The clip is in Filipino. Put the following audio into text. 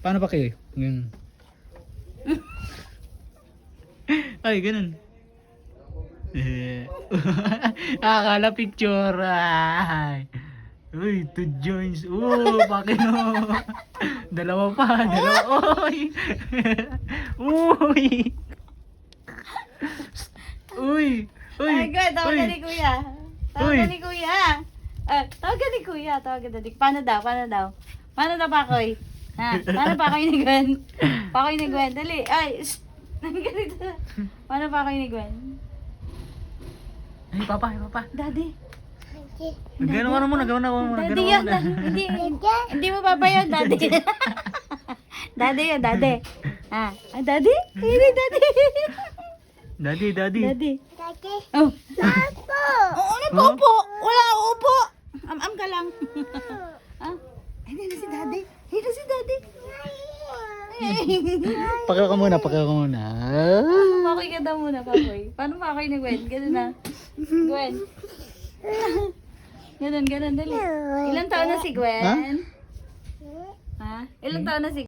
Paano pa kayo? Ganun. Ay, ganun. Akala picture. Ay. Uy, 2 joints. Pakino. Dalawa pa. Uy. Uy. Uy. Uy. Ay, good. Tawagan ni Kuya. Tawagan ni Kuya. Tawagan ni Kuya. Tawagan ni Paano daw? Paano daw, Pakoy? Ha? Paano Pakoy ni Gwen? Pakoy ni Gwen. Dali. Ay, ganito. Paano Pakoy ni Gwen? Ay, papa. Daddy. Gano'n ka na muna. Daddy yun. Hindi mo papa yun, Daddy. Daddy yun, Daddy. Ay, Daddy? Hindi, Daddy. Daddy. Daddy. Oh. Oo, ano pa upo? Wala ka upo. Am ka lang. Ay, hindi na si Daddy. Pakyo ka muna. Pakoy ka daw muna, Pakoy. Paano Pakoy ni Gwen? Ganun na. Gwen. Ganun, dali. Ilang taon na si Gwen? Ha? Ilang taon na si